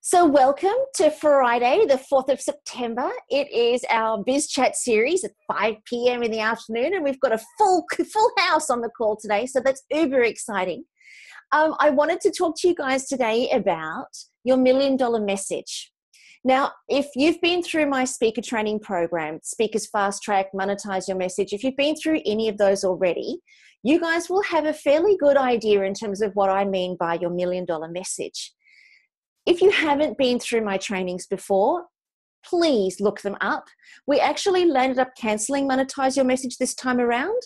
So welcome to Friday, the 4th of September. It is our Biz Chat series at 5 p.m. in the afternoon, and we've got a full house on the call today, so that's uber exciting. I wanted to talk to you guys today about your $1 million message. Now, if you've been through my speaker training program, Speakers Fast Track, Monetize Your Message, if you've been through any of those already, you guys will have a fairly good idea in terms of what I mean by your $1 million message. If you haven't been through my trainings before, please look them up. We actually landed up cancelling Monetize Your Message this time around.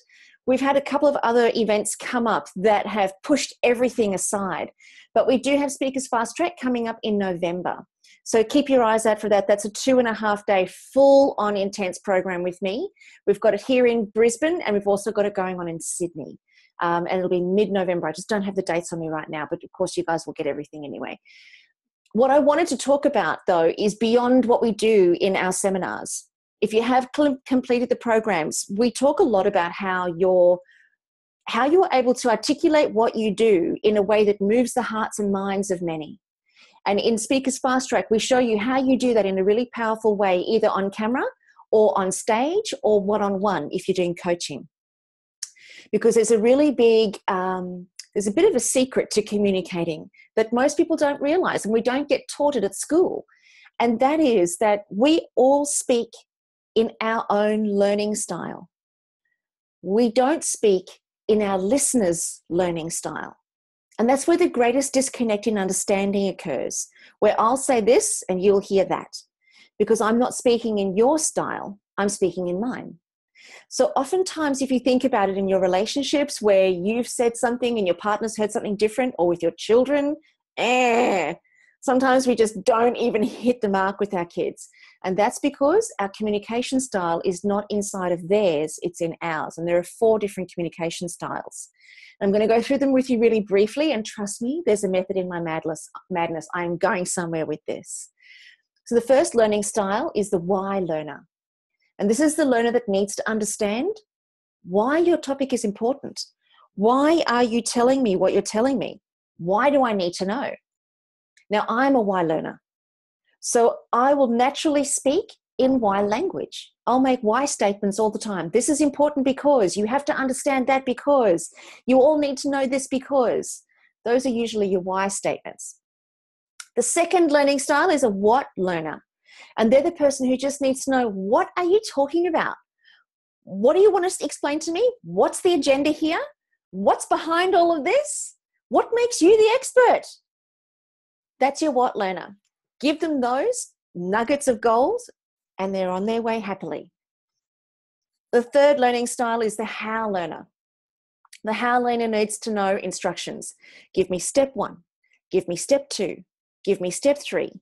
We've had a couple of other events come up that have pushed everything aside, but we do have Speakers Fast Track coming up in November. So keep your eyes out for that. That's a 2.5-day full-on intense program with me. We've got it here in Brisbane, and we've also got it going on in Sydney. And it'll be mid-November. I just don't have the dates on me right now, but of course you guys will get everything anyway. What I wanted to talk about, though, is beyond what we do in our seminars. If you have completed the programs, we talk a lot about how you're able to articulate what you do in a way that moves the hearts and minds of many. And in Speakers Fast Track, we show you how you do that in a really powerful way, either on camera or on stage or one-on-one if you're doing coaching. Because there's a really big... there's a bit of a secret to communicating that most people don't realize, and we don't get taught it at school. And that is that we all speak in our own learning style. We don't speak in our listeners' learning style. And that's where the greatest disconnect in understanding occurs, where I'll say this and you'll hear that. Because I'm not speaking in your style, I'm speaking in mine. So oftentimes, if you think about it in your relationships where you've said something and your partner's heard something different, or with your children, sometimes we just don't even hit the mark with our kids. And that's because our communication style is not inside of theirs, it's in ours. And there are 4 different communication styles. I'm going to go through them with you really briefly, and trust me, there's a method in my madness. I am going somewhere with this. So the first learning style is the why learner. And this is the learner that needs to understand why your topic is important. Why are you telling me what you're telling me? Why do I need to know? Now, I'm a why learner. So I will naturally speak in why language. I'll make why statements all the time. This is important because, you have to understand that because, you all need to know this because. Those are usually your why statements. The second learning style is a what learner. And they're the person who just needs to know, what are you talking about? What do you want to explain to me? What's the agenda here? What's behind all of this? What makes you the expert? That's your what learner. Give them those nuggets of gold and they're on their way happily. The third learning style is the how learner. The how learner needs to know instructions. Give me step 1. Give me step 2. Give me step 3.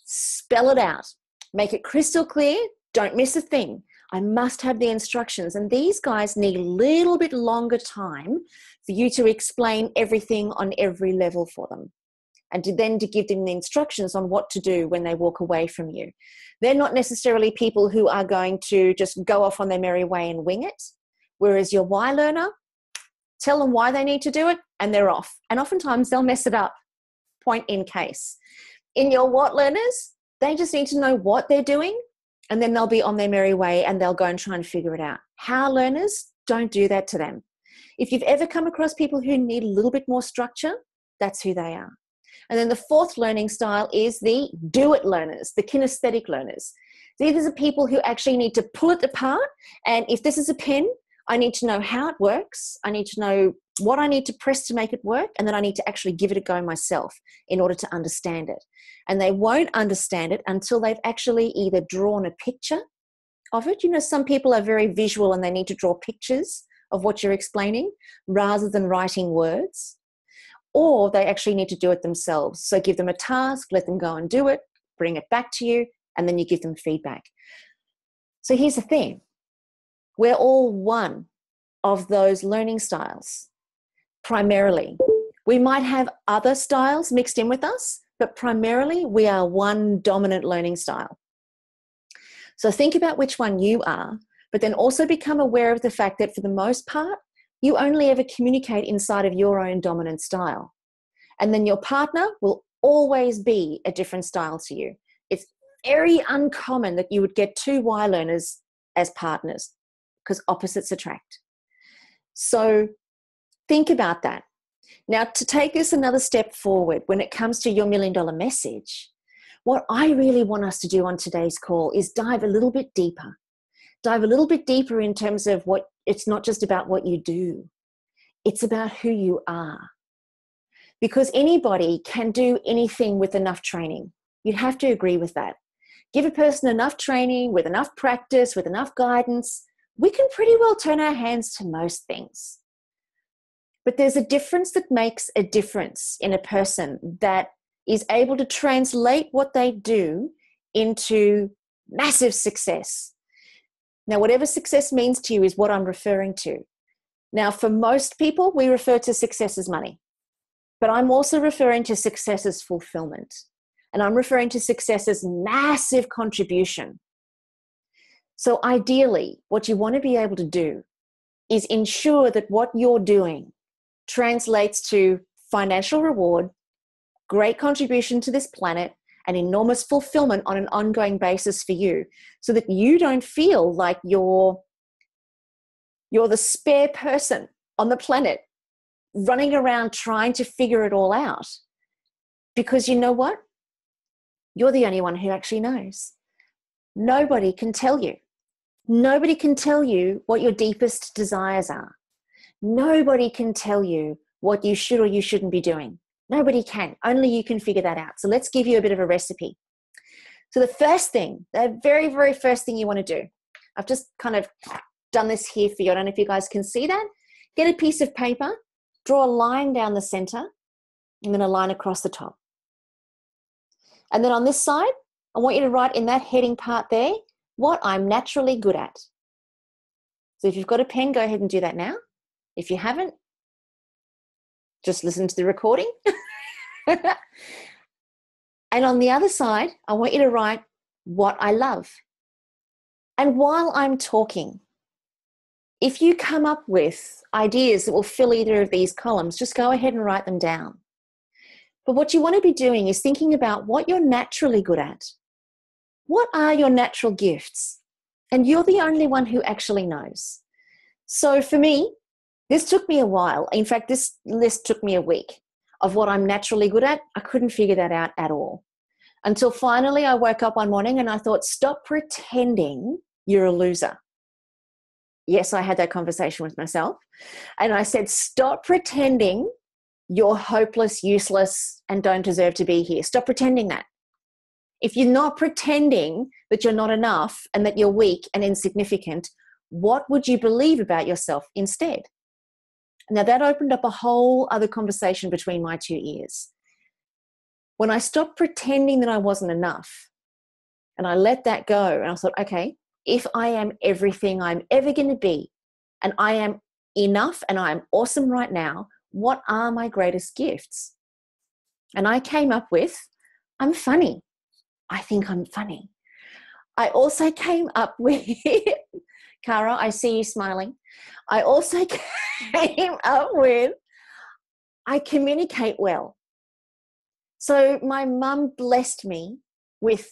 Spell it out. Make it crystal clear. Don't miss a thing. I must have the instructions. And these guys need a little bit longer time for you to explain everything on every level for them. And to give them the instructions on what to do when they walk away from you. They're not necessarily people who are going to just go off on their merry way and wing it. Whereas your why learner, tell them why they need to do it and they're off. And oftentimes they'll mess it up, point in case. In your what learners, they just need to know what they're doing and then they'll be on their merry way and they'll go and try and figure it out. How learners, don't do that to them. If you've ever come across people who need a little bit more structure, that's who they are. And then the fourth learning style is the do-it learners, the kinesthetic learners. These are people who actually need to pull it apart, and if this is a pen, I need to know how it works. I need to know what I need to press to make it work, and then I need to actually give it a go myself in order to understand it. And they won't understand it until they've actually either drawn a picture of it. You know, some people are very visual and they need to draw pictures of what you're explaining rather than writing words. Or they actually need to do it themselves. So give them a task, let them go and do it, bring it back to you, and then you give them feedback. So here's the thing. We're all one of those learning styles, primarily. We might have other styles mixed in with us, but primarily we are one dominant learning style. So think about which one you are, but then also become aware of the fact that for the most part, you only ever communicate inside of your own dominant style. And then your partner will always be a different style to you. It's very uncommon that you would get two Y learners as partners because opposites attract. So think about that. Now, to take this another step forward, when it comes to your $1 million message, what I really want us to do on today's call is dive a little bit deeper. Dive a little bit deeper in terms of what it's not just about what you do. It's about who you are. Because anybody can do anything with enough training. You'd have to agree with that. Give a person enough training, with enough practice, with enough guidance, we can pretty well turn our hands to most things. But there's a difference that makes a difference in a person that is able to translate what they do into massive success. Now, whatever success means to you is what I'm referring to. Now, for most people, we refer to success as money. But I'm also referring to success as fulfillment. And I'm referring to success as massive contribution. So ideally, what you want to be able to do is ensure that what you're doing translates to financial reward, great contribution to this planet, and enormous fulfillment on an ongoing basis for you, so that you don't feel like you're the spare person on the planet running around trying to figure it all out. Because you know what? You're the only one who actually knows. Nobody can tell you. Nobody can tell you what your deepest desires are. Nobody can tell you what you should or you shouldn't be doing. Nobody can. Only you can figure that out. So let's give you a bit of a recipe. So the first thing, the very, very first thing you want to do, I've just kind of done this here for you. I don't know if you guys can see that. Get a piece of paper, draw a line down the center, and then a line across the top. And then on this side, I want you to write in that heading part there, what I'm naturally good at. So if you've got a pen, go ahead and do that now. If you haven't, just listen to the recording. And on the other side, I want you to write what I love. And while I'm talking, if you come up with ideas that will fill either of these columns, just go ahead and write them down. But what you want to be doing is thinking about what you're naturally good at. What are your natural gifts? And you're the only one who actually knows. So for me, this took me a while. In fact, this list took me a week of what I'm naturally good at. I couldn't figure that out at all. Until finally I woke up one morning and I thought, stop pretending you're a loser. Yes, I had that conversation with myself. And I said, stop pretending you're hopeless, useless, and don't deserve to be here. Stop pretending that. If you're not pretending that you're not enough and that you're weak and insignificant, what would you believe about yourself instead? Now that opened up a whole other conversation between my two ears. When I stopped pretending that I wasn't enough and I let that go and I thought, okay, if I am everything I'm ever going to be and I am enough and I'm awesome right now, what are my greatest gifts? And I came up with, I'm funny. I think I'm funny. I also came up with, Cara, I see you smiling. I also came up with, I communicate well. So my mum blessed me with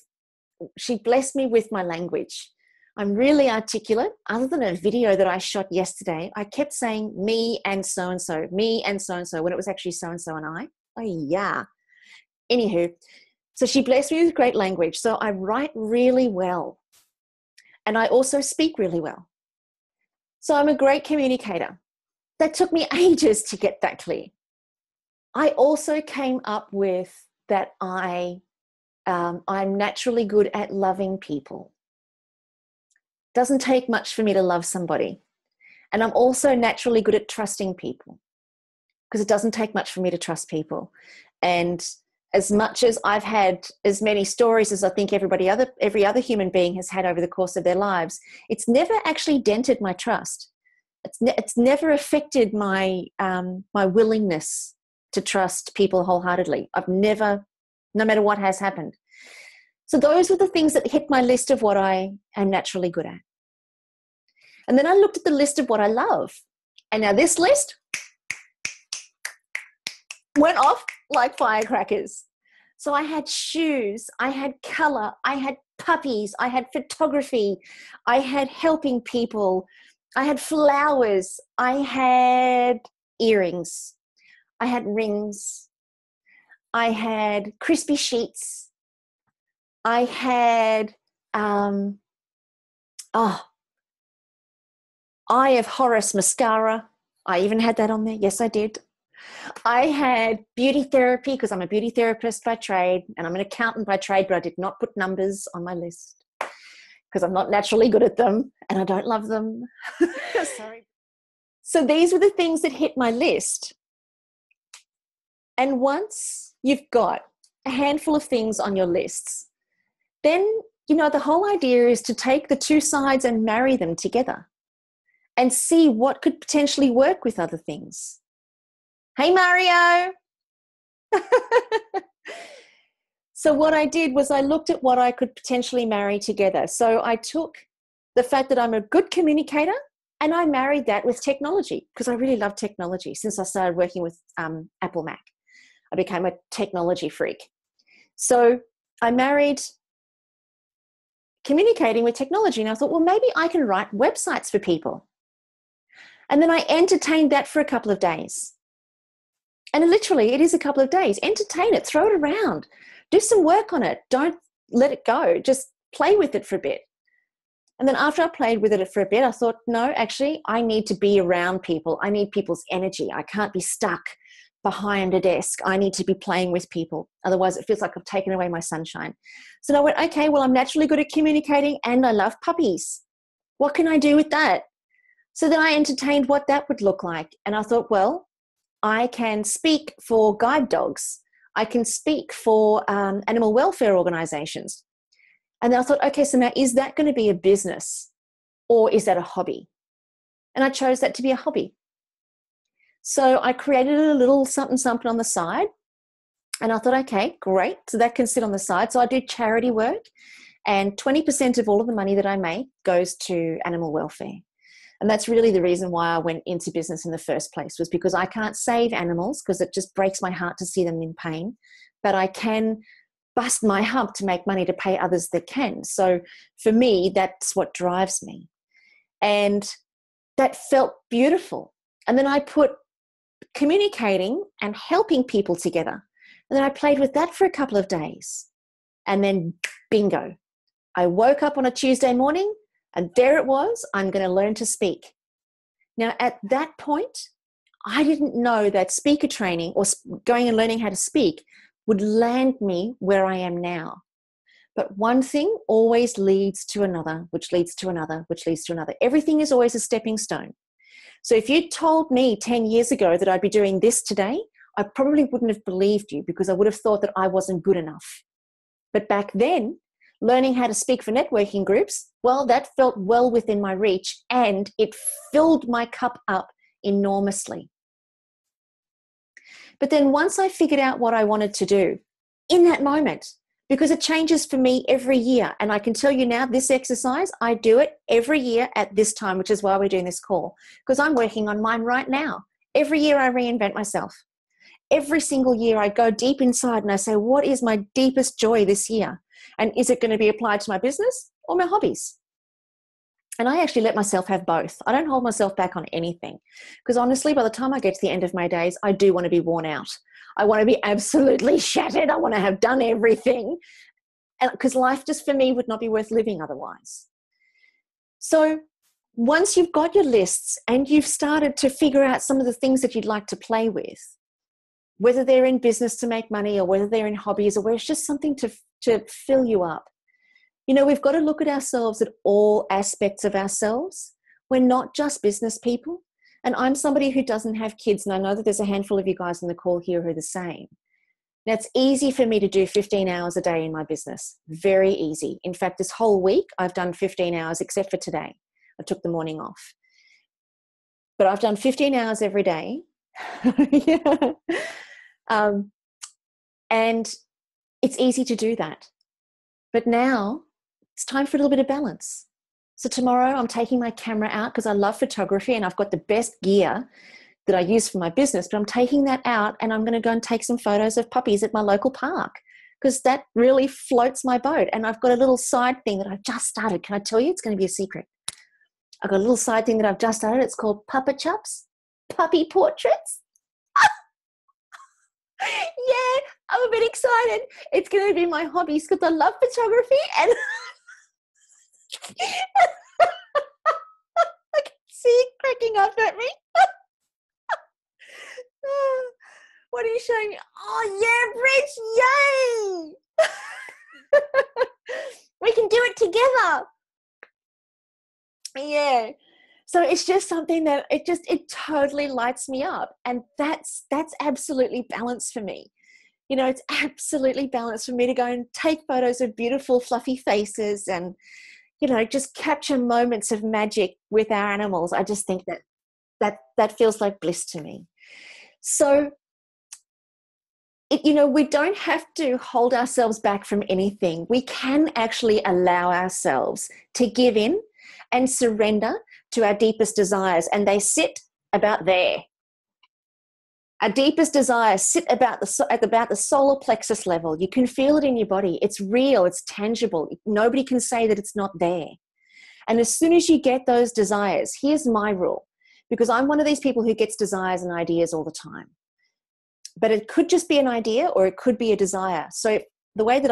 my language. I'm really articulate. Other than a video that I shot yesterday, I kept saying me and so-and-so, me and so-and-so, when it was actually so-and-so and I. Oh, yeah. Anywho, so she blessed me with great language. So I write really well. And I also speak really well. So I'm a great communicator. That took me ages to get that clear. I also came up with that I'm naturally good at loving people. Doesn't take much for me to love somebody. And I'm also naturally good at trusting people because it doesn't take much for me to trust people. And as much as I've had as many stories as I think every other human being has had over the course of their lives, it's never actually dented my trust. It's never affected my willingness to trust people wholeheartedly. I've never, no matter what has happened. So those were the things that hit my list of what I am naturally good at. And then I looked at the list of what I love. And now this list went off like firecrackers. So I had shoes, I had color, I had puppies, I had photography, I had helping people, I had flowers, I had earrings, I had rings, I had crispy sheets, I had, Eye of Horus mascara. I even had that on there. Yes, I did. I had beauty therapy because I'm a beauty therapist by trade and I'm an accountant by trade, but I did not put numbers on my list because I'm not naturally good at them and I don't love them. Sorry. So these were the things that hit my list. And once you've got a handful of things on your lists, then, the whole idea is to take the two sides and marry them together and see what could potentially work with other things. Hey, Mario. So what I did was I looked at what I could potentially marry together. So I took the fact that I'm a good communicator and I married that with technology because I really love technology. Since I started working with Apple Mac, I became a technology freak. So I married communicating with technology and I thought, well, maybe I can write websites for people. And then I entertained that for a couple of days. And literally, it is a couple of days. Entertain it, throw it around, do some work on it. Don't let it go. Just play with it for a bit. And then after I played with it for a bit, I thought, no, actually, I need to be around people. I need people's energy. I can't be stuck behind a desk. I need to be playing with people. Otherwise, it feels like I've taken away my sunshine. So I went, okay, well, I'm naturally good at communicating and I love puppies. What can I do with that? So then I entertained what that would look like. And I thought, well, I can speak for guide dogs. I can speak for animal welfare organizations. And then I thought, okay, so now is that going to be a business or is that a hobby? And I chose that to be a hobby. So I created a little something on the side. And I thought, okay, great. So that can sit on the side. So I do charity work and 20% of all of the money that I make goes to animal welfare. And that's really the reason why I went into business in the first place, was because I can't save animals because it just breaks my heart to see them in pain, but I can bust my hump to make money to pay others that can. So for me, that's what drives me. And that felt beautiful. And then I put communicating and helping people together. And then I played with that for a couple of days. And then bingo. I woke up on a Tuesday morning and there it was, I'm going to learn to speak. Now, at that point, I didn't know that speaker training or going and learning how to speak would land me where I am now. But one thing always leads to another, which leads to another, which leads to another. Everything is always a stepping stone. So if you told me 10 years ago that I'd be doing this today, I probably wouldn't have believed you because I would have thought that I wasn't good enough. But back then, learning how to speak for networking groups, well, that felt well within my reach and it filled my cup up enormously. But then once I figured out what I wanted to do in that moment, because it changes for me every year, and I can tell you now, this exercise, I do it every year at this time, which is why we're doing this call, because I'm working on mine right now. Every year I reinvent myself. Every single year I go deep inside and I say, what is my deepest joy this year? And is it going to be applied to my business or my hobbies? And I actually let myself have both. I don't hold myself back on anything because honestly, by the time I get to the end of my days, I do want to be worn out. I want to be absolutely shattered. I want to have done everything, because life just for me would not be worth living otherwise. So once you've got your lists and you've started to figure out some of the things that you'd like to play with, whether they're in business to make money or whether they're in hobbies or where it's just something to fill you up, we've got to look at ourselves at all aspects of ourselves. We're not just business people. And I'm somebody who doesn't have kids, and I know that there's a handful of you guys on the call here who are the same. Now, it's easy for me to do 15 hours a day in my business. Very easy. In fact, this whole week, I've done 15 hours except for today. I took the morning off. But I've done 15 hours every day. Yeah. And it's easy to do that. But now it's time for a little bit of balance. So tomorrow I'm taking my camera out because I love photography and I've got the best gear that I use for my business, but I'm taking that out and I'm going to go and take some photos of puppies at my local park. because that really floats my boat. And I've got a little side thing that I've just started. Can I tell you? It's going to be a secret. I've got a little side thing that I've just started. It's called Puppa Chups, puppy portraits. Yeah, I'm a bit excited. It's going to be my hobby because I love photography, and I can see it cracking up at me. What are you showing me? Oh, yeah, Bridge, yay! We can do it together. Yeah. So it's just something that it totally lights me up. And that's absolutely balanced for me. You know, it's absolutely balanced for me to go and take photos of beautiful, fluffy faces and, you know, just capture moments of magic with our animals. I just think that feels like bliss to me. So, you know, we don't have to hold ourselves back from anything. We can actually allow ourselves to give in and surrender to our deepest desires, and they sit about there. Our deepest desires sit about the solar plexus level. You can feel it in your body. It's real. It's tangible. Nobody can say that it's not there. And as soon as you get those desires, here's my rule, because I'm one of these people who gets desires and ideas all the time. But it could just be an idea, or it could be a desire. So the way that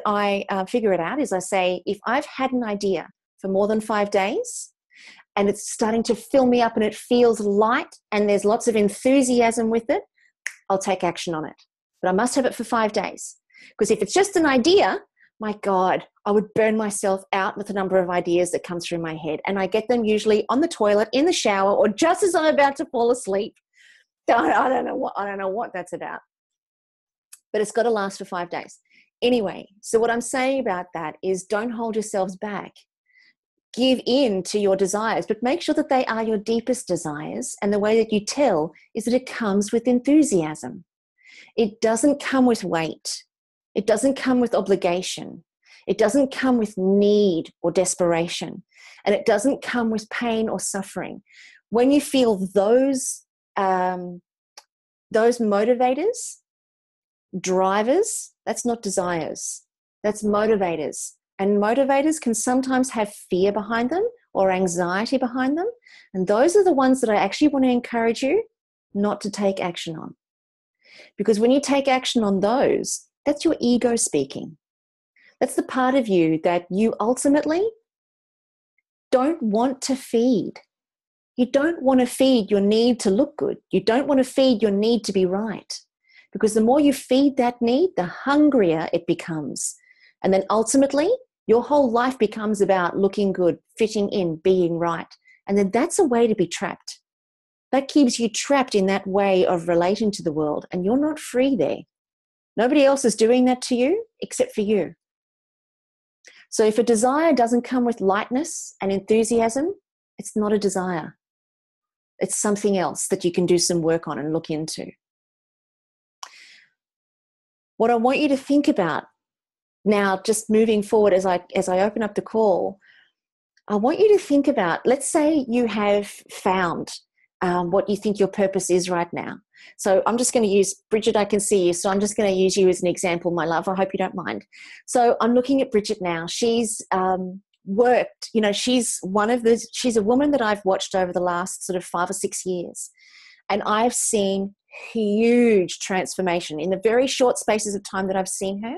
I figure it out is I say, if I've had an idea for more than 5 days, and it's starting to fill me up and it feels light and there's lots of enthusiasm with it, I'll take action on it. But I must have it for 5 days. Because if it's just an idea, my God, I would burn myself out with the number of ideas that come through my head. And I get them usually on the toilet, in the shower, or just as I'm about to fall asleep. I don't know what that's about. But it's got to last for 5 days. Anyway, so what I'm saying about that is don't hold yourselves back. Give in to your desires, but make sure that they are your deepest desires. And the way that you tell is that it comes with enthusiasm. It doesn't come with weight. It doesn't come with obligation. It doesn't come with need or desperation. And it doesn't come with pain or suffering. When you feel those motivators, drivers, that's not desires. That's motivators. And motivators can sometimes have fear behind them or anxiety behind them. And those are the ones that I actually want to encourage you not to take action on. Because when you take action on those, that's your ego speaking. That's the part of you that you ultimately don't want to feed. You don't want to feed your need to look good. You don't want to feed your need to be right. Because the more you feed that need, the hungrier it becomes. And then ultimately, your whole life becomes about looking good, fitting in, being right. And then that's a way to be trapped. That keeps you trapped in that way of relating to the world, and you're not free there. Nobody else is doing that to you except for you. So if a desire doesn't come with lightness and enthusiasm, it's not a desire. It's something else that you can do some work on and look into. What I want you to think about now, just moving forward as I open up the call, I want you to think about, let's say you have found what you think your purpose is right now. So I'm just going to use, Bridget, I can see you, so I'm just going to use you as an example, my love. I hope you don't mind. So I'm looking at Bridget now. She's worked, you know, she's a woman that I've watched over the last sort of 5 or 6 years. And I've seen huge transformation in the very short spaces of time that I've seen her.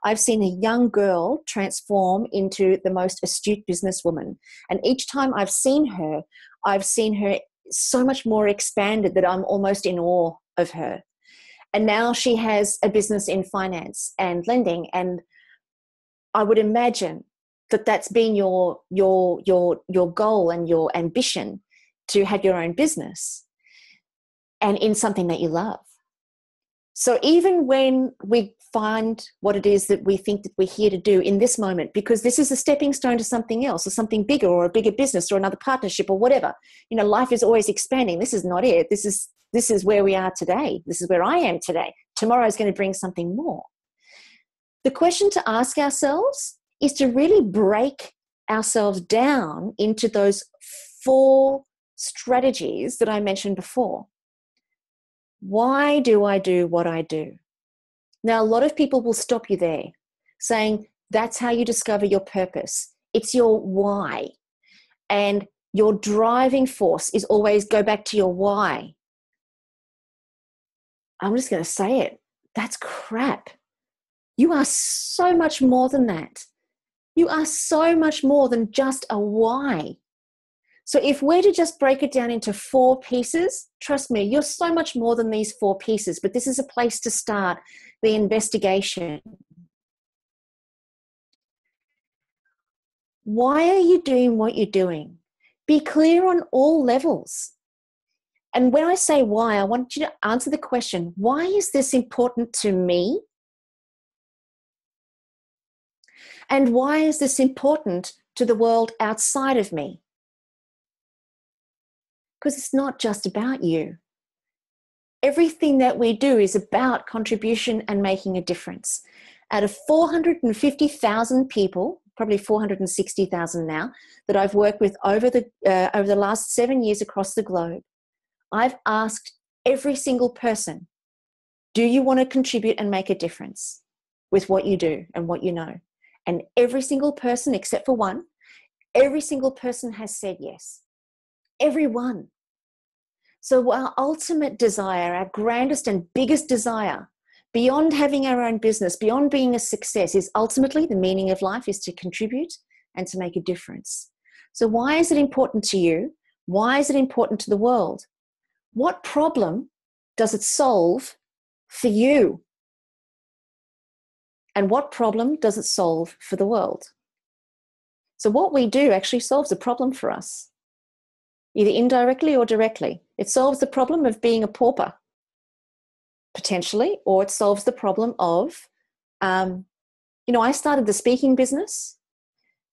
I've seen a young girl transform into the most astute businesswoman. And each time I've seen her so much more expanded that I'm almost in awe of her. And now she has a business in finance and lending. And I would imagine that that's been your goal and your ambition, to have your own business and in something that you love. So even when we find what it is that we think that we're here to do in this moment, because this is a stepping stone to something else or something bigger or a bigger business or another partnership or whatever, you know, life is always expanding. This is not it. This is where we are today. This is where I am today. Tomorrow is going to bring something more. The question to ask ourselves is to really break ourselves down into those 4 strategies that I mentioned before. Why do I do what I do? Now, a lot of people will stop you there, saying that's how you discover your purpose. It's your why. And your driving force is always go back to your why. I'm just going to say it. That's crap. You are so much more than that. You are so much more than just a why. So if we're to just break it down into 4 pieces, trust me, you're so much more than these 4 pieces, but this is a place to start the investigation. Why are you doing what you're doing? Be clear on all levels. And when I say why, I want you to answer the question, why is this important to me? And why is this important to the world outside of me? Because it's not just about you. Everything that we do is about contribution and making a difference. Out of 450,000 people, probably 460,000 now, that I've worked with over the last 7 years across the globe, I've asked every single person, do you want to contribute and make a difference with what you do and what you know? And every single person, except for one, every single person has said yes. Everyone. So our ultimate desire, our grandest and biggest desire, beyond having our own business, beyond being a success, is ultimately the meaning of life is to contribute and to make a difference. So why is it important to you? Why is it important to the world? What problem does it solve for you? And what problem does it solve for the world? So what we do actually solves a problem for us, either indirectly or directly. It solves the problem of being a pauper, potentially, or it solves the problem of, I started the speaking business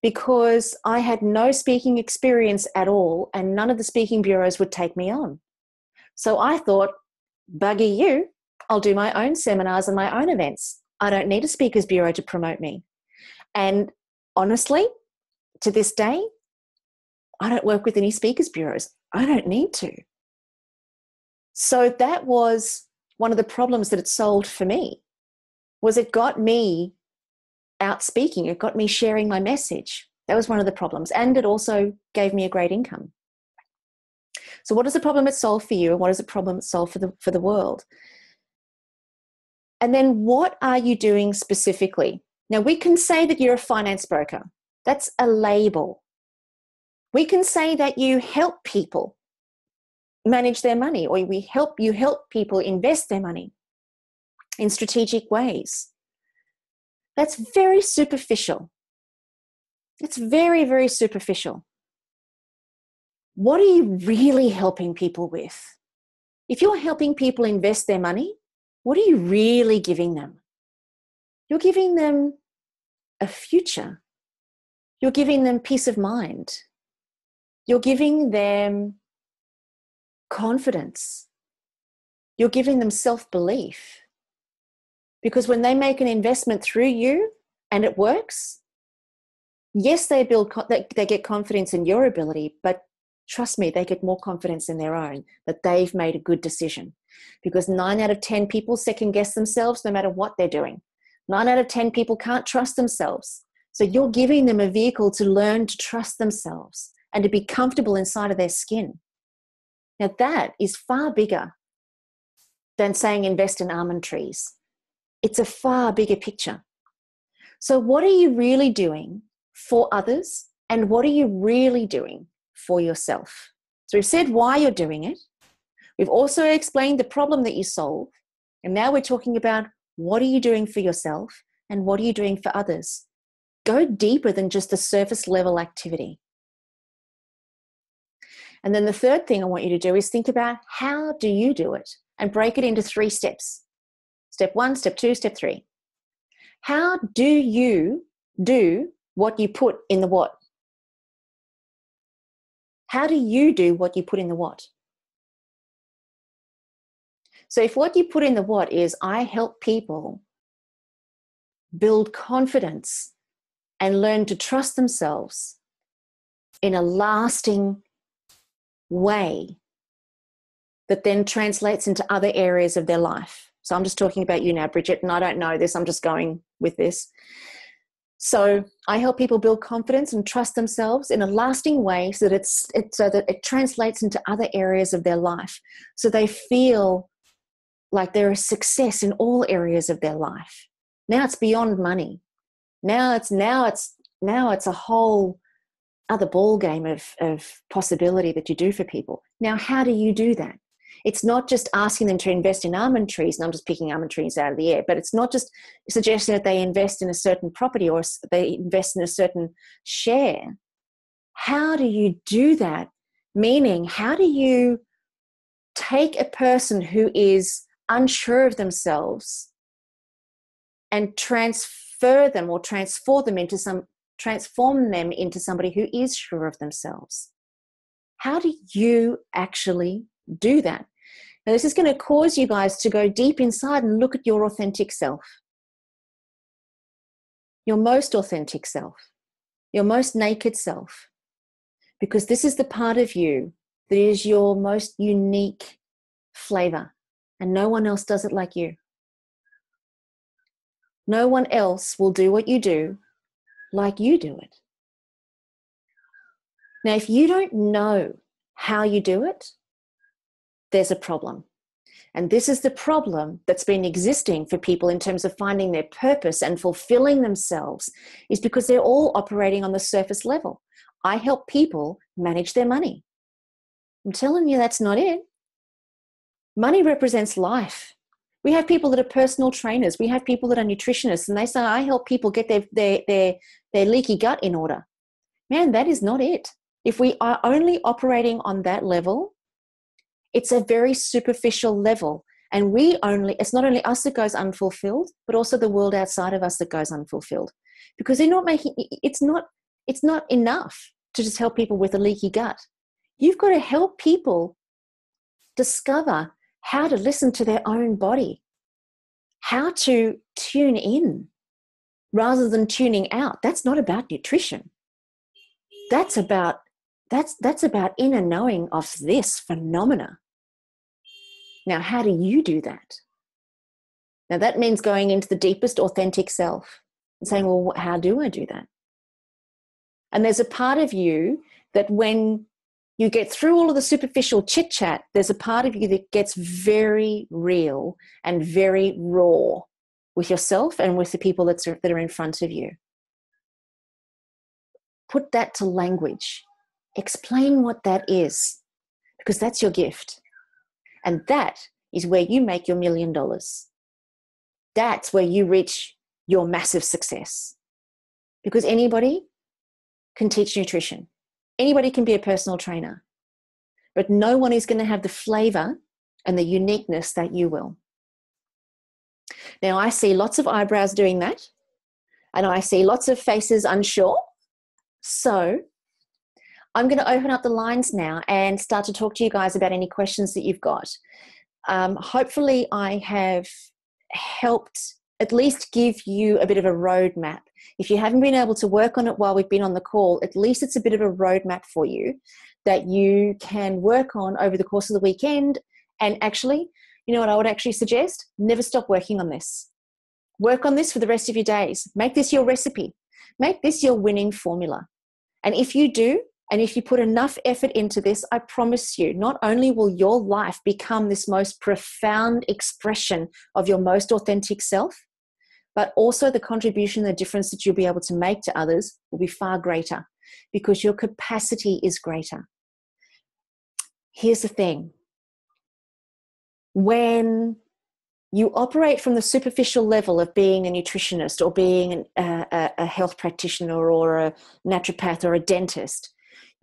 because I had no speaking experience at all and none of the speaking bureaus would take me on. So I thought, buggy you, I'll do my own seminars and my own events. I don't need a speakers bureau to promote me. And honestly, to this day, I don't work with any speakers bureaus. I don't need to. So that was one of the problems that it solved for me, was it got me out speaking. It got me sharing my message. That was one of the problems. And it also gave me a great income. So what is the problem it solved for you? And what is the problem it solved for the world? And then what are you doing specifically? Now, we can say that you're a finance broker. That's a label. We can say that you help people manage their money, or you help people invest their money in strategic ways. That's very superficial. It's very, very superficial. What are you really helping people with? If you're helping people invest their money, what are you really giving them? You're giving them a future. You're giving them peace of mind. You're giving them confidence. You're giving them self-belief. Because when they make an investment through you and it works, yes, they get confidence in your ability, but trust me, they get more confidence in their own, that they've made a good decision. Because 9 out of 10 people second guess themselves no matter what they're doing. 9 out of 10 people can't trust themselves. So you're giving them a vehicle to learn to trust themselves and to be comfortable inside of their skin. Now that is far bigger than saying invest in almond trees. It's a far bigger picture. So what are you really doing for others? And what are you really doing for yourself? So we've said why you're doing it. We've also explained the problem that you solve. And now we're talking about what are you doing for yourself and what are you doing for others? Go deeper than just the surface level activity. And then the third thing I want you to do is think about how do you do it and break it into 3 steps. Step 1, step 2, step 3. How do you do what you put in the what? How do you do what you put in the what? So if what you put in the what is, I help people build confidence and learn to trust themselves in a lasting way that then translates into other areas of their life. So I'm just talking about you now, Bridget, and I don't know this. I'm just going with this. So I help people build confidence and trust themselves in a lasting way so that so that it translates into other areas of their life. So they feel like they're a success in all areas of their life. Now it's beyond money. Now it's a whole other ball game of possibility that you do for people. Now, how do you do that? It's not just asking them to invest in almond trees, and I'm just picking almond trees out of the air, but it's not just suggesting that they invest in a certain property or they invest in a certain share. How do you do that? Meaning, how do you take a person who is unsure of themselves and transform them into somebody who is sure of themselves? How do you actually do that? Now, this is going to cause you guys to go deep inside and look at your authentic self, your most authentic self, your most naked self, because this is the part of you that is your most unique flavor, and no one else does it like you. No one else will do what you do like you do it. Now, if you don't know how you do it, there's a problem. And this is the problem that's been existing for people in terms of finding their purpose and fulfilling themselves, is because they're all operating on the surface level. I help people manage their money. I'm telling you, that's not it. Money represents life. We have people that are personal trainers. We have people that are nutritionists, and they say, I help people get their leaky gut in order. Man, that is not it. If we are only operating on that level, it's a very superficial level. And it's not only us that goes unfulfilled, but also the world outside of us that goes unfulfilled. Because it's not enough to just help people with a leaky gut. You've got to help people discover how to listen to their own body, how to tune in rather than tuning out. That's not about nutrition. That's about inner knowing of this phenomena. Now, how do you do that? Now, that means going into the deepest authentic self and saying, well, how do I do that? And there's a part of you that when you get through all of the superficial chit-chat, there's a part of you that gets very real and very raw with yourself and with the people that are in front of you. Put that to language. Explain what that is, because that's your gift. And that is where you make your $1 million. That's where you reach your massive success. Because anybody can teach nutrition. Anybody can be a personal trainer. But no one is going to have the flavor and the uniqueness that you will. Now, I see lots of eyebrows doing that. And I see lots of faces unsure. So I'm going to open up the lines now and start to talk to you guys about any questions that you've got. Hopefully I have helped at least give you a bit of a roadmap. If you haven't been able to work on it while we've been on the call, at least it's a bit of a roadmap for you that you can work on over the course of the weekend. And actually, you know what I would actually suggest? Never stop working on this. Work on this for the rest of your days. Make this your recipe. Make this your winning formula. And if you do, and if you put enough effort into this, I promise you, not only will your life become this most profound expression of your most authentic self, but also the contribution, the difference that you'll be able to make to others will be far greater because your capacity is greater. Here's the thing. When you operate from the superficial level of being a nutritionist or being a health practitioner or a naturopath or a dentist,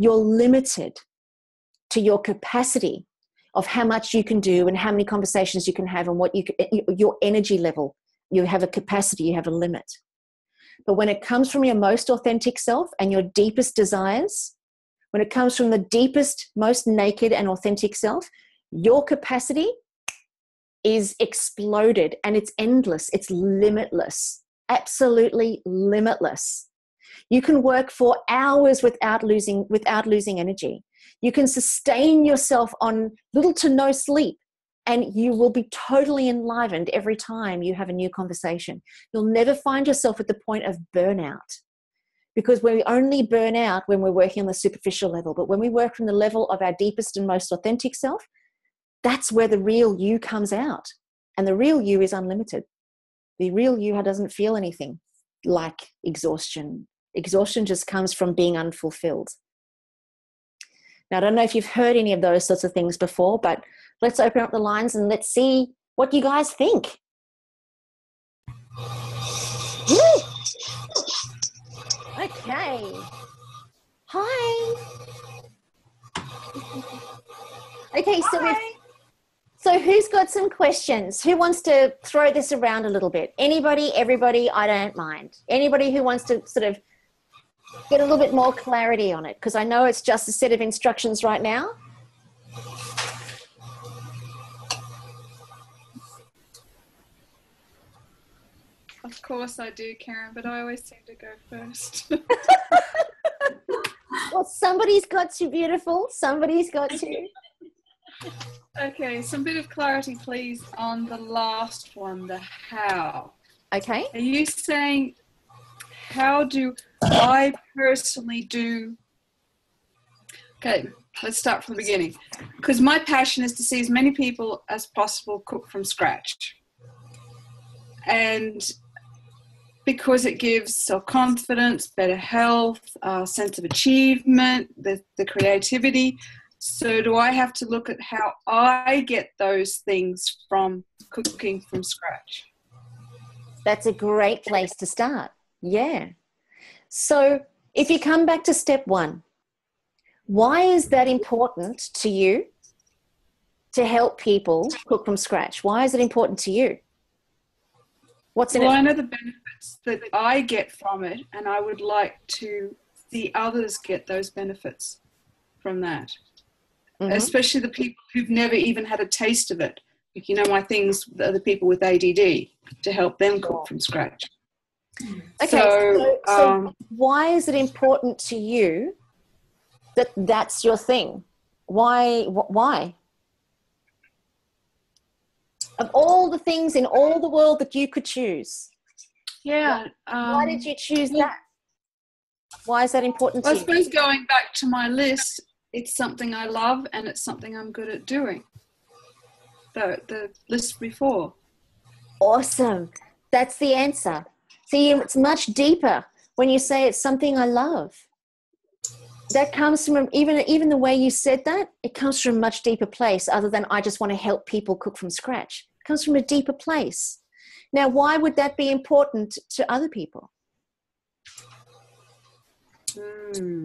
you're limited to your capacity of how much you can do and how many conversations you can have and what your energy level. You have a capacity, you have a limit. But when it comes from your most authentic self and your deepest desires, when it comes from the deepest, most naked and authentic self, your capacity is exploded and it's endless. It's limitless, absolutely limitless. You can work for hours without losing energy. You can sustain yourself on little to no sleep And you will be totally enlivened every time you have a new conversation. You'll never find yourself at the point of burnout, because we only burn out when we're working on the superficial level. But when we work from the level of our deepest and most authentic self, that's where the real you comes out. And the real you is unlimited. The real you doesn't feel anything like exhaustion. Exhaustion just comes from being unfulfilled. Now, I don't know if you've heard any of those sorts of things before, but let's open up the lines and let's see what you guys think. Woo! Okay. Hi. Okay, so who's got some questions? Who wants to throw this around a little bit? Anybody, everybody, I don't mind. Anybody who wants to sort of get a little bit more clarity on it, because I know it's just a set of instructions right now. Of course I do, Karen, but I always seem to go first. Well, somebody's got to, beautiful. Somebody's got to. Okay, some bit of clarity, please, on the last one, the how. Okay. Are you saying, how do I personally do? Okay, let's start from the beginning. Because my passion is to see as many people as possible cook from scratch. And because it gives self-confidence, better health, sense of achievement, the creativity. So do I have to look at how I get those things from cooking from scratch? That's a great place to start. Yeah. So if you come back to step one, why is that important to you to help people cook from scratch? Why is it important to you? What's in it? Well, I know the benefits that I get from it, and I would like to see others get those benefits from that. Mm-hmm. Especially the people who've never even had a taste of it. You know, my things are the people with ADD, to help them cook from scratch. Okay, so why is it important to you that that's your thing? Why? Of all the things in all the world that you could choose, yeah. Why did you choose that? Why is that important to you? I suppose going back to my list, it's something I love and it's something I'm good at doing. The list before. Awesome. That's the answer. See, it's much deeper when you say it's something I love. That comes from, even the way you said that, it comes from a much deeper place other than I just want to help people cook from scratch. It comes from a deeper place. Now, why would that be important to other people?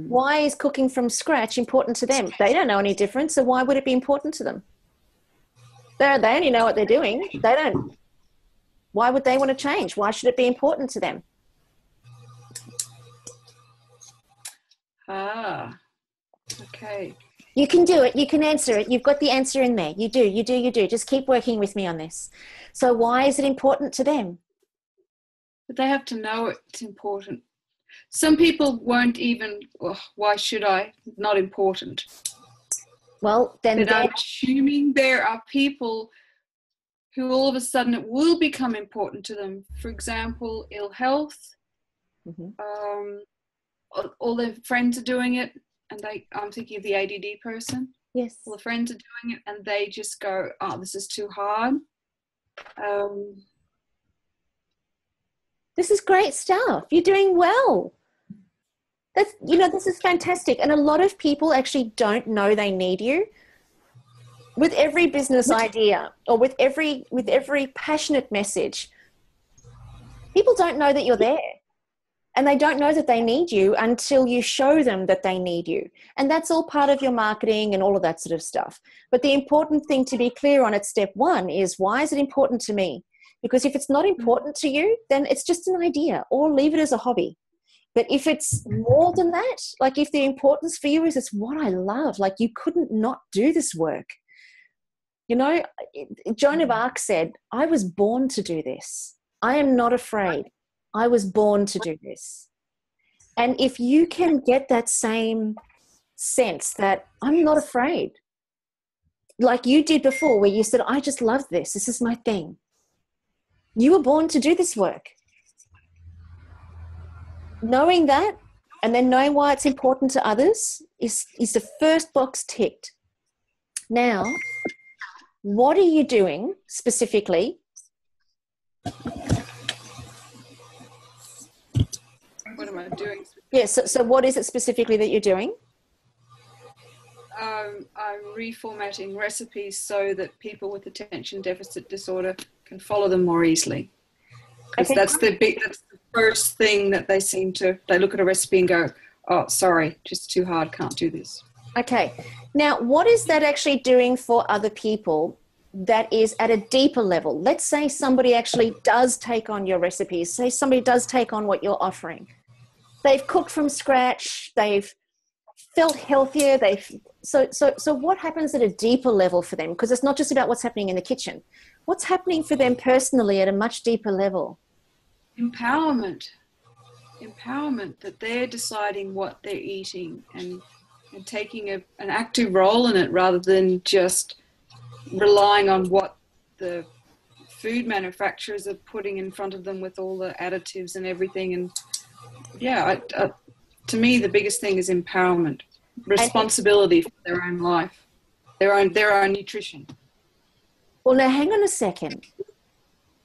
Why is cooking from scratch important to them? They don't know any different, so why would it be important to them? They only know what they're doing. They don't. Why would they want to change? Why should it be important to them? Okay. You can do it. You can answer it. You've got the answer in there. You do. Just keep working with me on this. So why is it important to them? But they have to know it's important. Some people won't even, why should I? Not important. Well, then I'm assuming there are people who all of a sudden it will become important to them. For example, ill health. Mm-hmm. All their friends are doing it, and I'm thinking of the ADD person. Yes. All the friends are doing it, and they just go, "Oh, this is too hard." This is great stuff. You're doing well. This is fantastic. And a lot of people actually don't know they need you. With every business idea or with every passionate message, people don't know that you're there. And they don't know that they need you until you show them that they need you. And that's all part of your marketing and all of that sort of stuff. But the important thing to be clear on at step one is, why is it important to me? Because if it's not important to you, then it's just an idea, or leave it as a hobby. But if it's more than that, like if the importance for you is it's what I love, like you couldn't not do this work. You know, Joan of Arc said, I was born to do this. I am not afraid. I was born to do this. And if you can get that same sense that I'm not afraid, like you did before, where you said, I just love this. This is my thing. You were born to do this work. Knowing that, and then knowing why it's important to others is the first box ticked. Now, what are you doing specifically? What am I doing? Yeah, so what is it specifically that you're doing? I'm reformatting recipes so that people with attention deficit disorder can follow them more easily. Because that's the first thing that they look at a recipe and go, oh, sorry, just too hard, can't do this. Okay. Now, what is that actually doing for other people that is at a deeper level? Let's say somebody actually does take on your recipes. Say somebody does take on what you're offering. They've cooked from scratch. They've felt healthier. So what happens at a deeper level for them? Because it's not just about what's happening in the kitchen. What's happening for them personally at a much deeper level? Empowerment, that they're deciding what they're eating and taking an active role in it rather than just relying on what the food manufacturers are putting in front of them with all the additives and everything. And yeah, to me, the biggest thing is empowerment, responsibility for their own life, their own nutrition. Well, now hang on a second.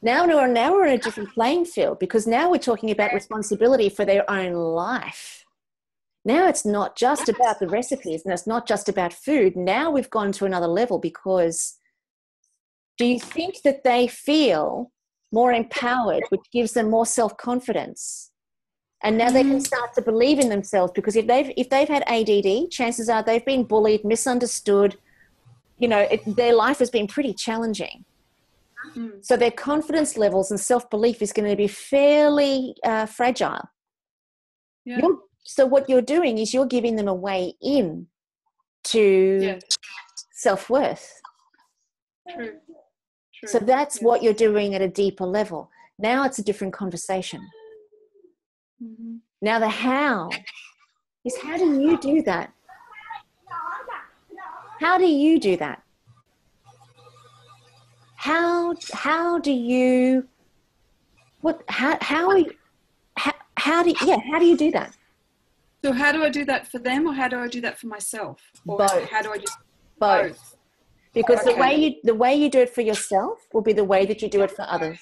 Now we're in a different playing field, because now we're talking about responsibility for their own life. Now it's not just about the recipes, and it's not just about food. Now we've gone to another level, because do you think that they feel more empowered, which gives them more self-confidence? And now they can start to believe in themselves, because if they've had ADD, chances are they've been bullied, misunderstood. Their life has been pretty challenging. So their confidence levels and self-belief is going to be fairly fragile. Yeah. So what you're doing is you're giving them a way in to self-worth. True. So that's what you're doing at a deeper level. Now it's a different conversation. Mm-hmm. Now the how is, how do you do that? How do you do that? How do you how do you do that? So how do I do that for them, or how do I do that for myself? Or both. How do I just both? Because okay. the way you do it for yourself will be the way that you do it for others.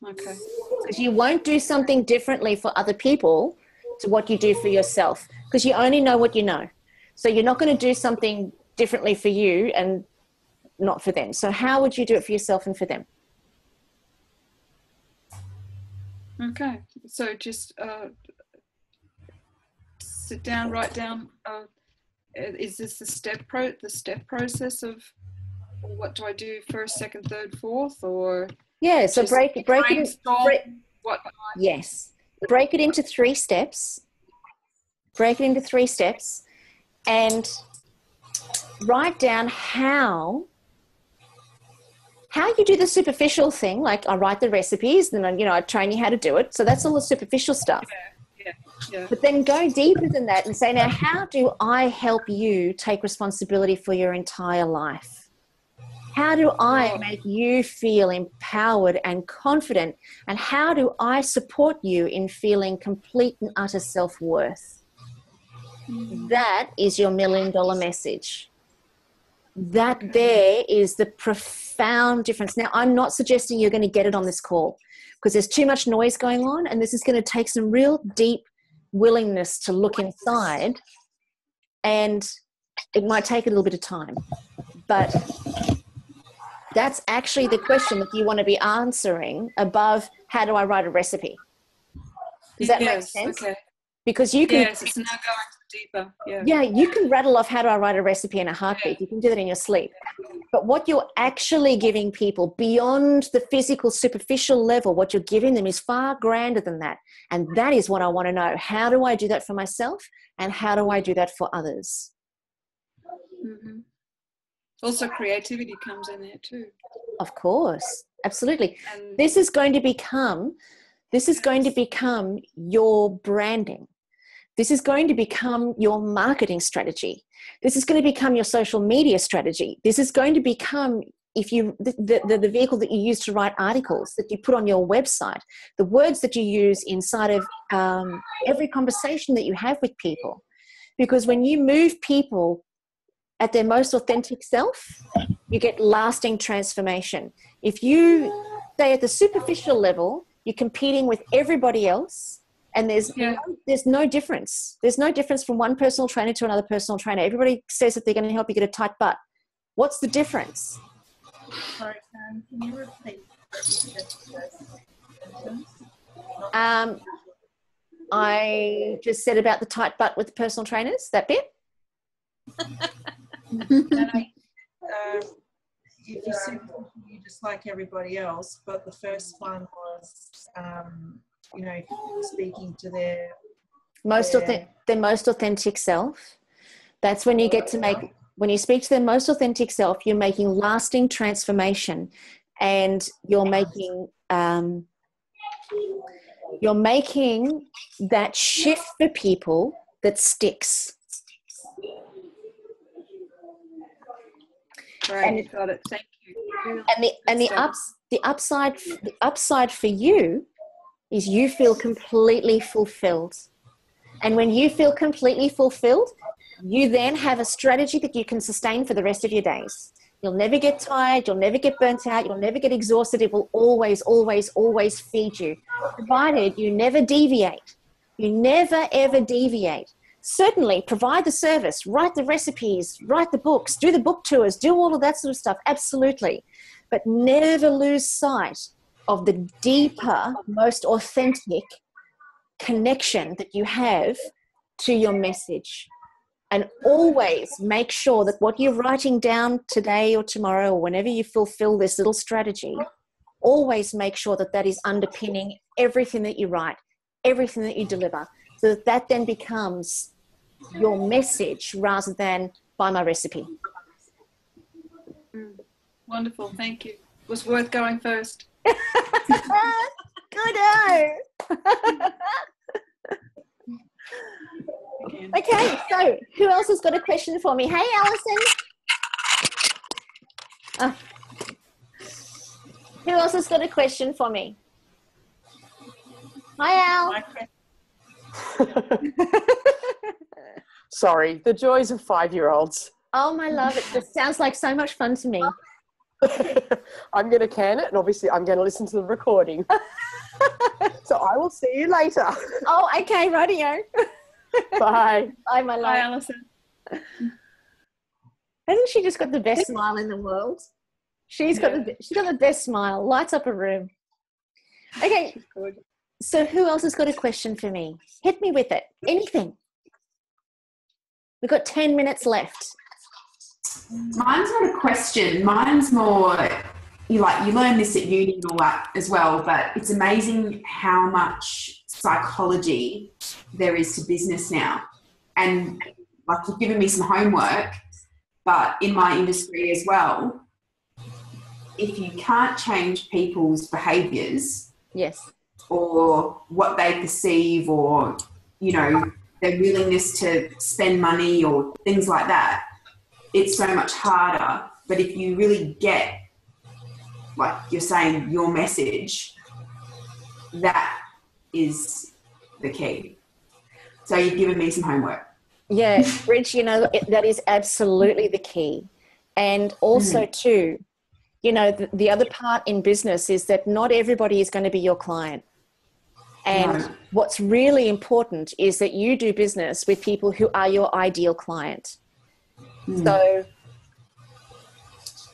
Okay. Because you won't do something differently for other people to what you do for yourself, because you only know what you know. So you're not going to do something differently for you and not for them. So how would you do it for yourself and for them? Okay. So just sit down, write down. Is this the step process of what do I do first, second, third, fourth, or yeah? So break it. Yes, break it into 3 steps. Break it into 3 steps, and write down how you do the superficial thing. Like, I write the recipes, then I train you how to do it. So that's all the superficial stuff. Yeah. But then go deeper than that and say, now, how do I help you take responsibility for your entire life? How do I make you feel empowered and confident? And how do I support you in feeling complete and utter self-worth? That is your $1 million message. That there is the profound difference. Now, I'm not suggesting you're going to get it on this call, because there's too much noise going on, and this is going to take some real deep willingness to look inside, and it might take a little bit of time. But that's actually the question that you want to be answering above, how do I write a recipe? Does that make sense? Okay. Because you can... Yes, it's now going deeper. Yeah, you can rattle off how do I write a recipe in a heartbeat. You can do that in your sleep. But what you're actually giving people beyond the physical, superficial level, what you're giving them is far grander than that. And that is what I want to know. How do I do that for myself? And how do I do that for others? Mm-hmm. Also, creativity comes in there too. Of course. Absolutely. And This is going to become your branding. This is going to become your marketing strategy. This is going to become your social media strategy. This is going to become, if you the vehicle that you use to write articles, that you put on your website, the words that you use inside of every conversation that you have with people. Because when you move people at their most authentic self, you get lasting transformation. If you stay at the superficial level, you're competing with everybody else, and there's no difference. There's no difference from one personal trainer to another personal trainer. Everybody says that they're going to help you get a tight butt. What's the difference? Sorry, Karen, can you repeat what you said first? I just said about the tight butt with personal trainers, that bit. If you're superficial, you're just like everybody else, but the first one was, speaking to their most authentic self. That's when you get to make, when you speak to their most authentic self, you're making lasting transformation, and you're making that shift for people that sticks. Right, got it. Thank you. And the upside for you is you feel completely fulfilled. And when you feel completely fulfilled, you then have a strategy that you can sustain for the rest of your days. You'll never get tired. You'll never get burnt out. You'll never get exhausted. It will always, always, always feed you, provided you never deviate. You never, ever deviate. Certainly provide the service, write the recipes, write the books, do the book tours, do all of that sort of stuff. Absolutely. But never lose sight of the deeper, most authentic connection that you have to your message. And always make sure that what you're writing down today or tomorrow or whenever you fulfill this little strategy, always make sure that that is underpinning everything that you write, everything that you deliver, so that that then becomes your message rather than buy my recipe. Wonderful, thank you. It was worth going first. Good. Okay, so who else has got a question for me? Hey, Alison. Who else has got a question for me? Hi, Al. Sorry, the joys of 5-year-olds. Oh, my love, it just sounds like so much fun to me. I'm going to can it, and obviously I'm going to listen to the recording. So I will see you later. Oh, okay, radio. Bye. Bye, my love. Bye, Alison. Hasn't she just got the best smile in the world? She's got the best smile. Lights up a room. Okay, so who else has got a question for me? Hit me with it. Anything. We've got 10 minutes left. Mine's not a question. Mine's more, you learn this at uni and all that as well, but it's amazing how much psychology there is to business now. And like, you've given me some homework, but in my industry as well, if you can't change people's behaviours, yes, or what they perceive, or, their willingness to spend money or things like that, it's so much harder. But if you really get, like you're saying, your message, that is the key. So you've given me some homework. Yeah, Bridge, that is absolutely the key. And also too, the other part in business is that not everybody is going to be your client. And what's really important is that you do business with people who are your ideal client. So,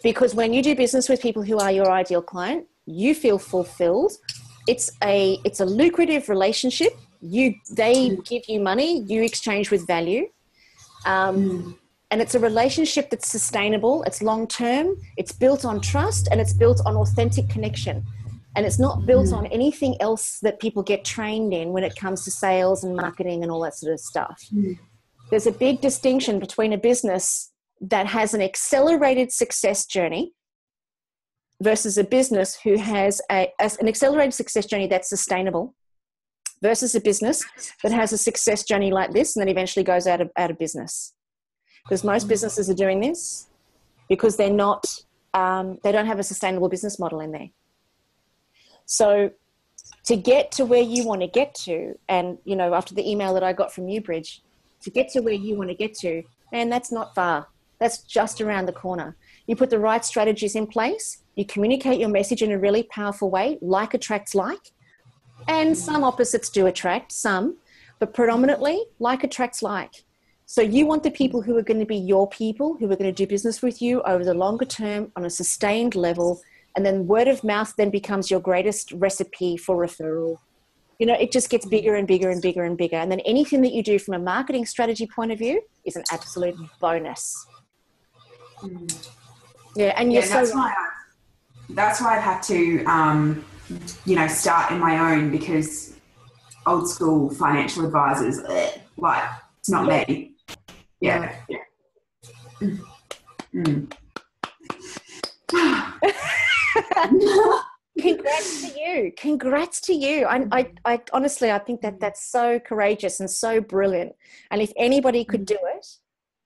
because when you do business with people who are your ideal client, you feel fulfilled. It's a lucrative relationship. They give you money, you exchange with value. And it's a relationship that's sustainable, it's long-term, it's built on trust, and it's built on authentic connection. And it's not built on anything else that people get trained in when it comes to sales and marketing and all that sort of stuff. There's a big distinction between a business that has an accelerated success journey versus a business who has an accelerated success journey that's sustainable, versus a business that has a success journey like this and then eventually goes out of business. Because most businesses are doing this because they're not, they don't have a sustainable business model in there. So to get to where you want to get to, and, you know, after the email that I got from you, Bridge, to get to where you want to get to, man, that's not far. That's just around the corner. You put the right strategies in place, you communicate your message in a really powerful way, like attracts like, and some opposites do attract, some, but predominantly like attracts like. So you want the people who are going to be your people, who are going to do business with you over the longer term on a sustained level, and then word of mouth then becomes your greatest recipe for referral. You know, it just gets bigger and bigger and bigger and bigger. And then anything that you do from a marketing strategy point of view is an absolute bonus. Yeah, and you're so right. That's why I've had to, you know, start in my own, because old school financial advisors, like, it's not me. Yeah. Congrats to you. I honestly, I think that that's so courageous and so brilliant. And if anybody could do it,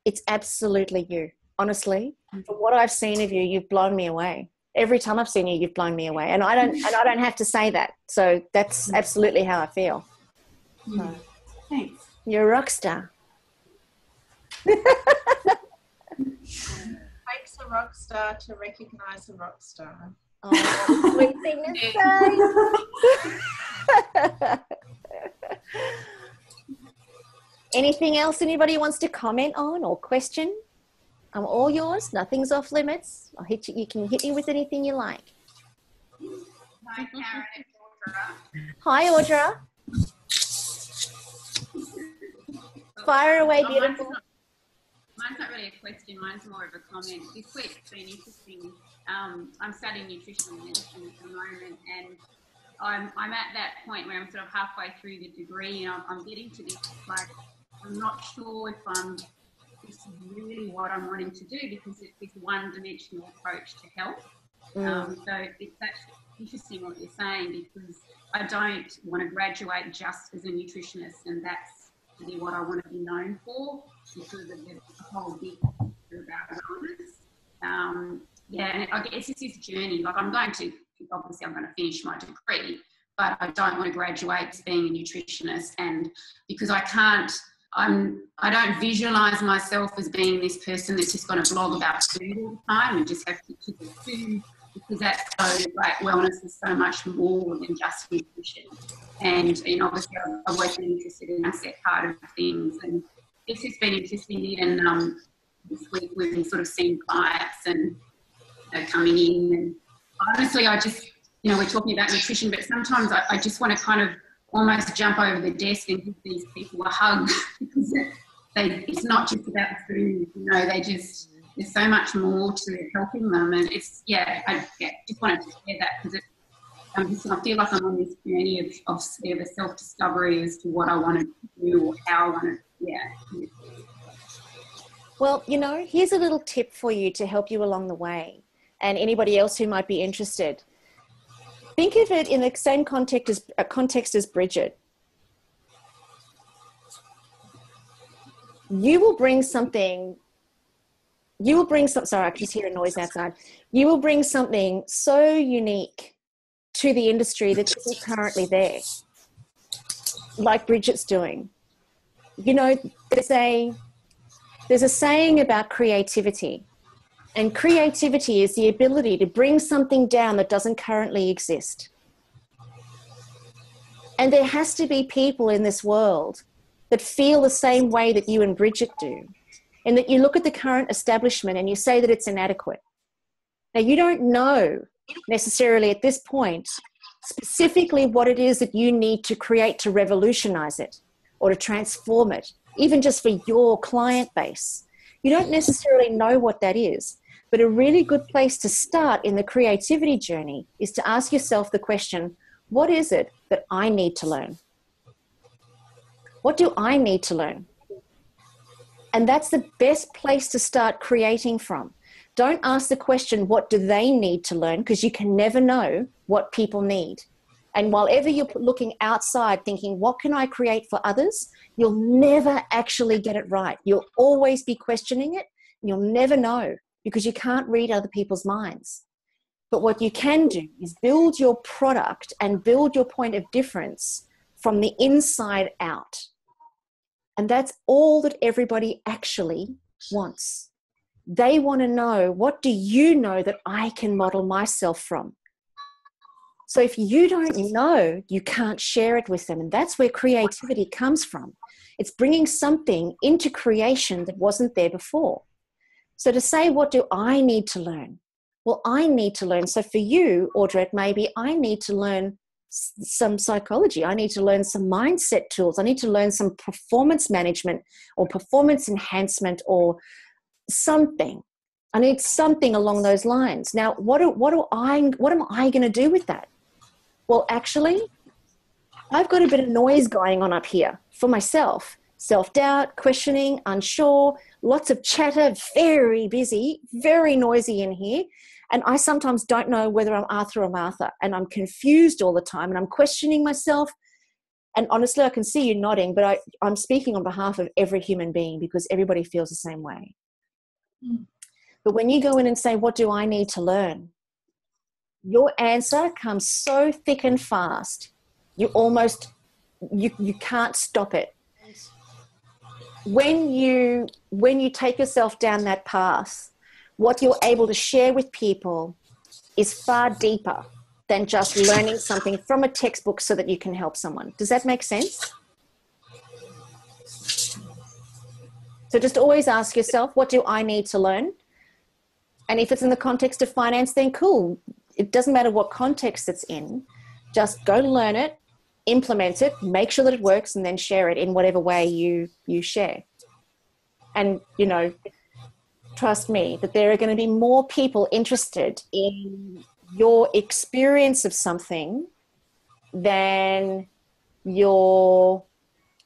it's absolutely you. Honestly, from what I've seen of you, you've blown me away. Every time I've seen you, you've blown me away. And I don't have to say that. So that's absolutely how I feel. Thanks. You're a rock star. Takes a rock star to recognize a rock star. Oh, sweet thing to say. Anything else anybody wants to comment on or question? I'm all yours. Nothing's off limits. I'll hit you. You can hit me with anything you like. Hi, Karen. It's Audra. Hi, Audra. Fire away, beautiful. Mine's not really a question. Mine's more of a comment. This week's been interesting. I'm studying nutritional medicine at the moment, and I'm at that point where I'm sort of halfway through the degree, and I'm getting to this, like, I'm not sure if this is really what I'm wanting to do, because it's this one-dimensional approach to health. So it's actually interesting what you're saying, because I don't want to graduate just as a nutritionist, and that's really what I want to be known for, because of the whole big picture about wellness. And I guess it's this journey. Like, I'm going to finish my degree, but I don't want to graduate as being a nutritionist, and because I don't visualise myself as being this person that's just going to blog about food all the time and just have pictures of food, because that's so, like, wellness is so much more than just nutrition. And obviously I've always been interested in the asset part of things, and this has been interesting. Even this week we've been sort of seeing clients and coming in, and honestly I just, we're talking about nutrition, but sometimes I just want to kind of almost jump over the desk and give these people a hug, because it's not just about the food, there's so much more to helping them. And it's, I just wanted to share that, because I feel like I'm on this journey of a self-discovery as to what I want to do or how I want to, Well, here's a little tip for you to help you along the way, and anybody else who might be interested. Think of it in the same context as Bridget. You will bring something, sorry, I can just hear a noise outside. You will bring something so unique to the industry that isn't currently there, like Bridget's doing. There's a saying about creativity. And creativity is the ability to bring something down that doesn't currently exist. And there has to be people in this world that feel the same way that you and Bridget do, and that you look at the current establishment and you say that it's inadequate. Now, you don't know necessarily at this point specifically what it is that you need to create to revolutionize it or to transform it, even just for your client base. You don't necessarily know what that is. But a really good place to start in the creativity journey is to ask yourself the question, what is it that I need to learn? What do I need to learn? And that's the best place to start creating from. Don't ask the question, what do they need to learn? Because you can never know what people need. And while ever you're looking outside thinking, what can I create for others? You'll never actually get it right. You'll always be questioning it. And you'll never know because you can't read other people's minds. But what you can do is build your product and build your point of difference from the inside out. And that's all that everybody actually wants. They want to know, what do you know that I can model myself from? So if you don't know, you can't share it with them. And that's where creativity comes from. It's bringing something into creation that wasn't there before. So to say, what do I need to learn? Well, I need to learn. So for you, Audrette, maybe I need to learn some psychology. I need to learn some mindset tools. I need to learn some performance management or performance enhancement or something. I need something along those lines. Now, what am I going to do with that? Well, actually, I've got a bit of noise going on up here for myself. Self-doubt, questioning, unsure, lots of chatter, very busy, very noisy in here. And I sometimes don't know whether I'm Arthur or Martha, and I'm confused all the time, and I'm questioning myself. And honestly, I can see you nodding, but I'm speaking on behalf of every human being because everybody feels the same way. But when you go in and say, what do I need to learn? Your answer comes so thick and fast, you can't stop it. When you take yourself down that path, what you're able to share with people is far deeper than just learning something from a textbook so that you can help someone. Does that make sense? So just always ask yourself, what do I need to learn? And if it's in the context of finance, then cool. It doesn't matter what context it's in. Just go learn it, implement it, make sure that it works, and then share it in whatever way you share. And, trust me that there are going to be more people interested in your experience of something than your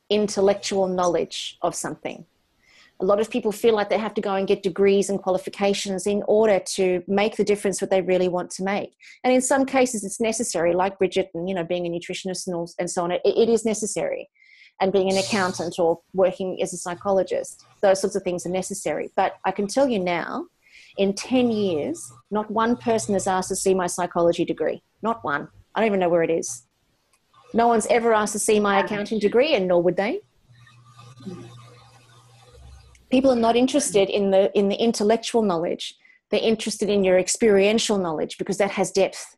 intellectual knowledge of something. A lot of people feel like they have to go and get degrees and qualifications in order to make the difference what they really want to make. And in some cases it's necessary, like Bridget and, being a nutritionist and so on, it is necessary. And being an accountant or working as a psychologist, those sorts of things are necessary. But I can tell you now, in 10 years, not one person has asked to see my psychology degree. Not one. I don't even know where it is. No one's ever asked to see my accounting degree, and nor would they. People are not interested in the intellectual knowledge. They're interested in your experiential knowledge because that has depth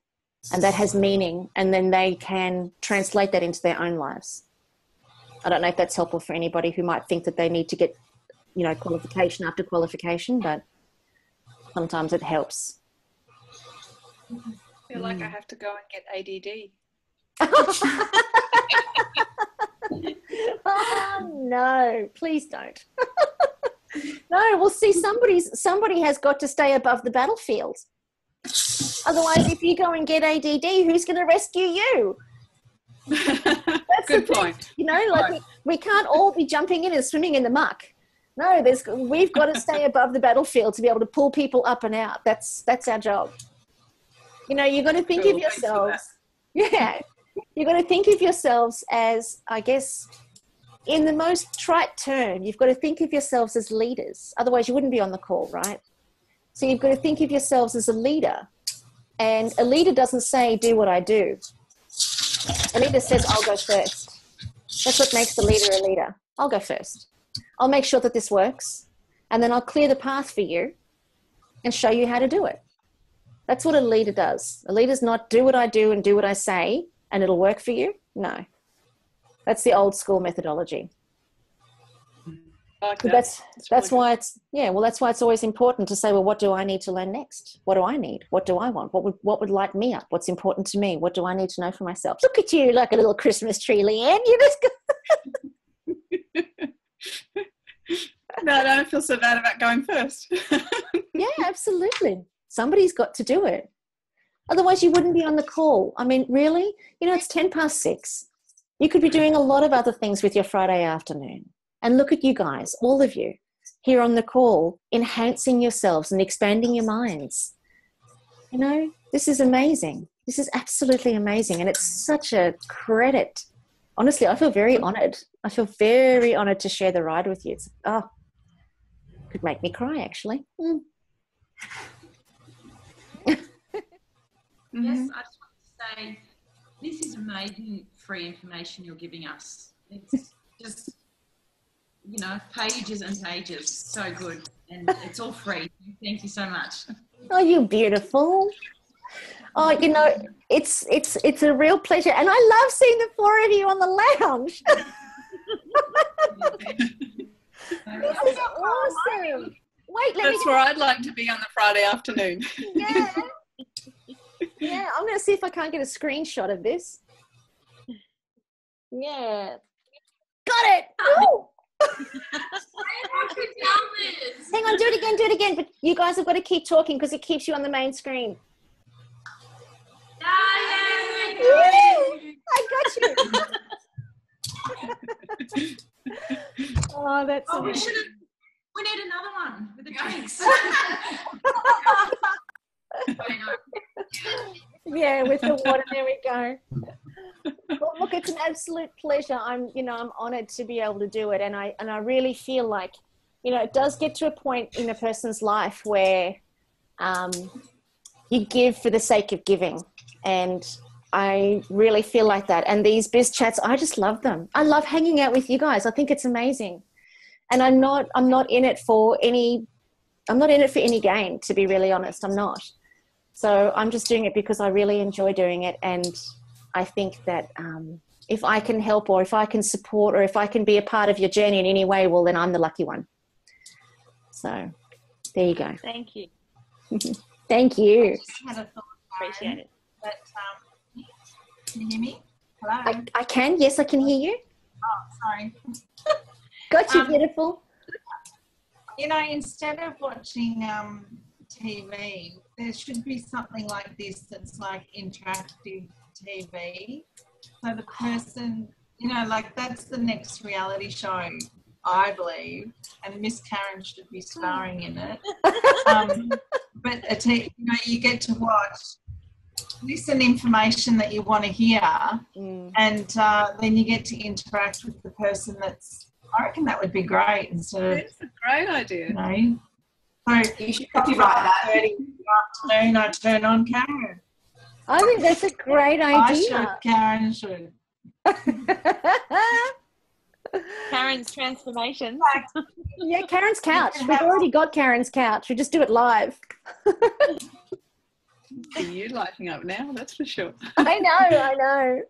and that has meaning, and then they can translate that into their own lives. I don't know if that's helpful for anybody who might think that they need to get, qualification after qualification, but sometimes it helps. I feel like I have to go and get ADD. Oh, no, please don't. No, well, see, somebody has got to stay above the battlefield. Otherwise, if you go and get ADD, who's going to rescue you? That's Good point. We can't all be jumping in and swimming in the muck. No, we've got to stay above the battlefield to be able to pull people up and out. That's our job. You've got to think of yourselves. Yeah, you've got to think of yourselves as, I guess, in the most trite term, you've got to think of yourselves as leaders. Otherwise, you wouldn't be on the call, right? So you've got to think of yourselves as a leader. And a leader doesn't say, do what I do. A leader says, I'll go first. That's what makes the leader a leader. I'll go first. I'll make sure that this works. And then I'll clear the path for you and show you how to do it. That's what a leader does. A leader's not do what I do and do what I say and it'll work for you. No. That's the old school methodology. Like that's why it's that's why it's always important to say, well, what do I need to learn next? What do I need? What do I want? What would light me up? What's important to me? What do I need to know for myself? Look at you like a little Christmas tree, Leanne. You just No, I don't feel so bad about going first. Yeah, absolutely. Somebody's got to do it. Otherwise you wouldn't be on the call. I mean, really? It's 6:10. You could be doing a lot of other things with your Friday afternoon. And look at you guys, all of you, here on the call, enhancing yourselves and expanding your minds. This is amazing. This is absolutely amazing. And it's such a credit. Honestly, I feel very honoured. I feel very honoured to share the ride with you. It's, could make me cry, actually. Yes, I just want to say this is amazing free information you're giving us. It's just, you know, pages and pages. So good. And it's all free. Thank you so much. Oh, you're beautiful. Oh, you know, it's a real pleasure. And I love seeing the four of you on the lounge. This is awesome. Wait, That's where I'd like to be on the Friday afternoon. Yeah. Yeah, I'm going to see if I can't get a screenshot of this. Yeah. Got it. Oh. Hang on, do it again. But you guys have got to keep talking because it keeps you on the main screen. I got you. Oh, that's amazing. We need another one with the drinks. Yeah, with the water. There we go. Well, look, it's an absolute pleasure. I'm honoured to be able to do it, and I really feel like, it does get to a point in a person's life where you give for the sake of giving, and I really feel like that. And these biz chats, I just love them. I love hanging out with you guys. I think it's amazing, and I'm not in it for any gain, to be really honest. I'm not. So I'm just doing it because I really enjoy doing it, and I think that if I can help, or if I can support, or if I can be a part of your journey in any way, well, then I'm the lucky one. So there you go. Thank you. Thank you. I just had a thought. Appreciate it. But, can you hear me? Hello? I can. Yes, I can hear you. Oh, sorry. Got you, beautiful. Instead of watching TV, there should be something like this that's like interactive TV. So the person, that's the next reality show, I believe, and Miss Karen should be starring in it. But you get to watch, listen information that you want to hear, and then you get to interact with the person that's. I reckon that would be great instead of. It's a great idea. So You should copyright that. 30 in the afternoon, I turn on Karen. I think that's a great idea. I should, Karen should. Karen's transformation. Yeah, Karen's couch. We've already got Karen's couch. We just do it live. See you lighting up now, that's for sure. I know.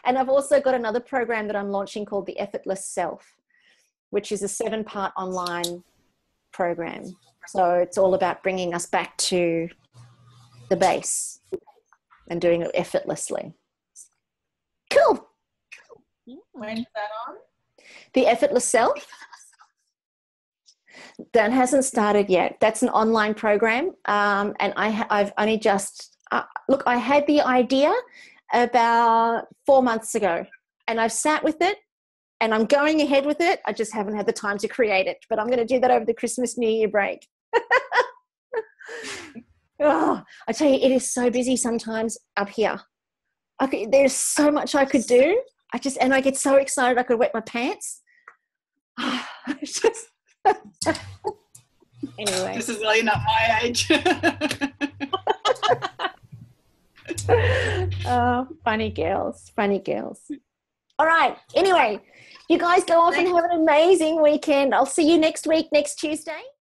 And I've also got another program that I'm launching called The Effortless Self, which is a 7-part online program. So it's all about bringing us back to the base and doing it effortlessly. Cool. When's that on? The Effortless Self. That hasn't started yet. That's an online program, and I've only just look. I had the idea about 4 months ago, and I've sat with it, and I'm going ahead with it. I just haven't had the time to create it, but I'm going to do that over the Christmas New Year break. Oh, I tell you, it is so busy sometimes up here. There's so much I could do. I get so excited I could wet my pants. It's just. Anyway, this is really not my age. Oh, funny girls. All right. Anyway, you guys go off and have an amazing weekend. I'll see you next week, next Tuesday.